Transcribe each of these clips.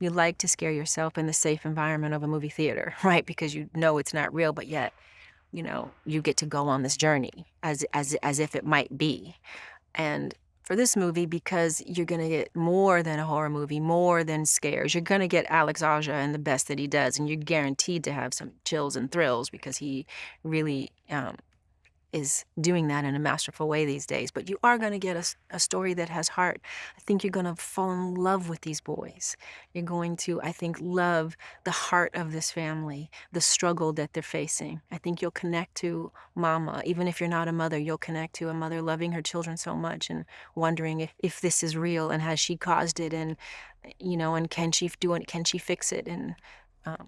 You like to scare yourself in the safe environment of a movie theater, right? Because you know it's not real, but yet, you get to go on this journey as if it might be. And for this movie, because you're gonna get more than a horror movie, more than scares, you're gonna get Alex Aja and the best that he does, and you're guaranteed to have some chills and thrills because he really is doing that in a masterful way these days. But you are going to get a story that has heart. I think you're going to fall in love with these boys. You're going to, I think, love the heart of this family, the struggle that they're facing. I think you'll connect to Mama. Even if you're not a mother, you'll connect to a mother loving her children so much and wondering if this is real and has she caused it, and, and can she do it? Can she fix it? And um,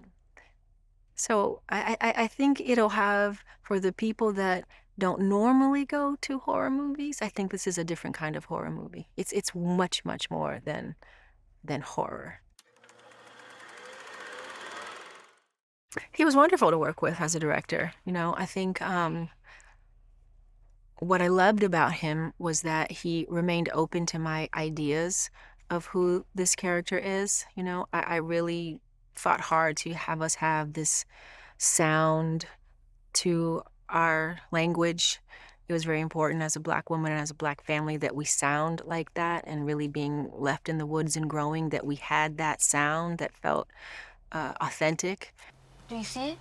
so I think it'll have, for the people that don't normally go to horror movies, I think this is a different kind of horror movie. It's much, much more than horror. He was wonderful to work with as a director. I think what I loved about him was that he remained open to my ideas of who this character is. I really fought hard to have us have this sound to our language. It was very important as a Black woman and as a Black family that we sound like that, and really being left in the woods and growing, that we had that sound that felt authentic. Do you see it?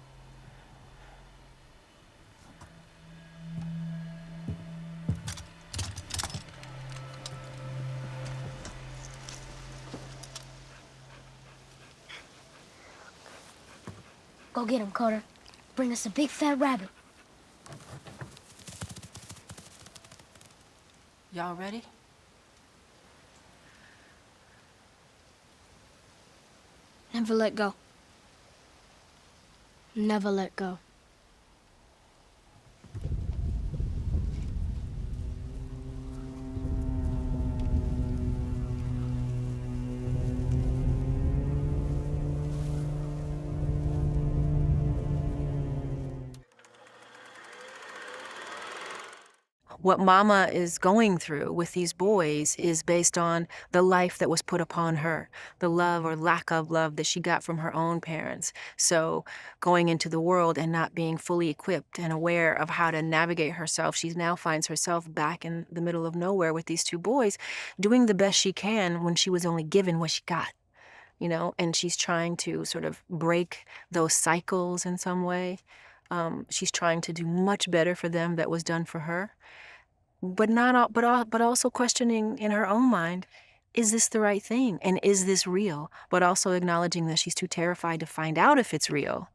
Go get him, Carter. Bring us a big fat rabbit. Y'all ready? Never let go. Never let go. What Mama is going through with these boys is based on the life that was put upon her, the love or lack of love that she got from her own parents. So going into the world and not being fully equipped and aware of how to navigate herself, she now finds herself back in the middle of nowhere with these two boys, doing the best she can when she was only given what she got. And she's trying to sort of break those cycles in some way. She's trying to do much better for them that was done for her, but not all, but also questioning in her own mind, is this the right thing, and is this real? But also acknowledging that she's too terrified to find out if it's real.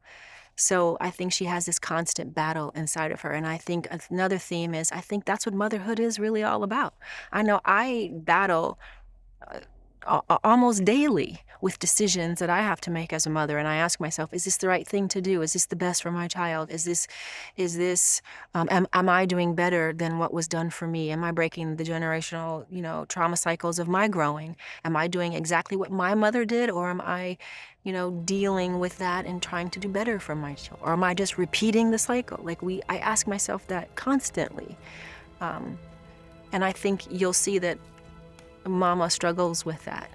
So I think she has this constant battle inside of her. And I think another theme is, I think that's what motherhood is really all about. I know I battle almost daily with decisions that I have to make as a mother, and I ask myself, is this the right thing to do? Is this the best for my child? Am I doing better than what was done for me? Am I breaking the generational, trauma cycles of my growing? Am I doing exactly what my mother did, or am I, dealing with that and trying to do better for my children? Or am I just repeating the cycle? I ask myself that constantly. And I think you'll see that Mama struggles with that.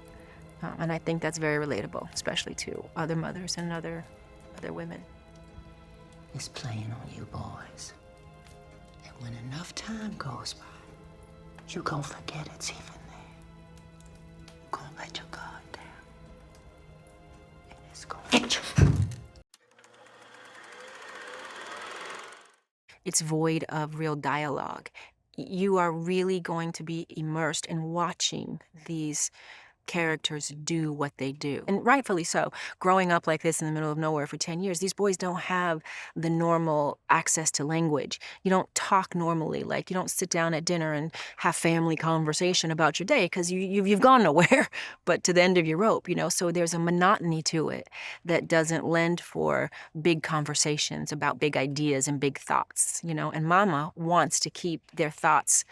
And I think that's very relatable, especially to other mothers and other women. It's playing on you boys. And when enough time goes by, you gon' forget it's even there. You're gonna let your guard down. And it's gonna hit you. It's void of real dialogue. You are really going to be immersed in watching these characters do what they do. And rightfully so. Growing up like this in the middle of nowhere for 10 years, these boys don't have the normal access to language. You don't talk normally. You don't sit down at dinner and have family conversation about your day because you've gone nowhere but to the end of your rope, So there's a monotony to it that doesn't lend for big conversations about big ideas and big thoughts, And Mama wants to keep their thoughts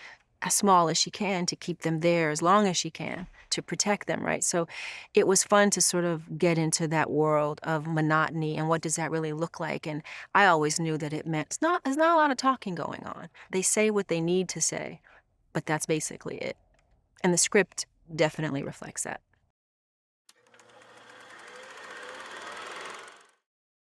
as small as she can, to keep them there as long as she can, to protect them, right? So it was fun to sort of get into that world of monotony and what does that really look like. And I always knew that it meant there's not a lot of talking going on. They say what they need to say, but that's basically it. And the script definitely reflects that.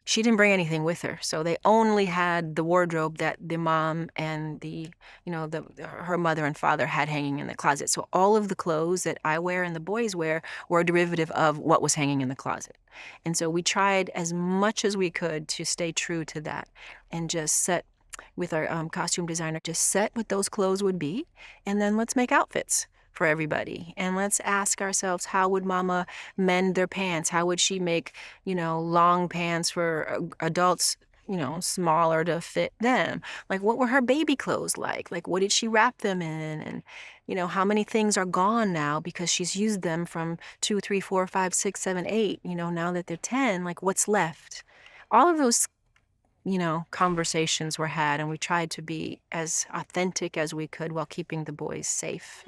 She didn't bring anything with her, so they only had the wardrobe that the mom and her mother and father had hanging in the closet. So all of the clothes that I wear and the boys wear were a derivative of what was hanging in the closet. And so we tried as much as we could to stay true to that and just set with our costume designer, just set what those clothes would be, and then let's make outfits for everybody. And let's ask ourselves, how would mama mend their pants? How would she make, long pants for adults, smaller to fit them? Like, what were her baby clothes like? Like, what did she wrap them in? And, how many things are gone now because she's used them from 2, 3, 4, 5, 6, 7, 8, now that they're 10, like what's left? All of those conversations were had, and we tried to be as authentic as we could while keeping the boys safe.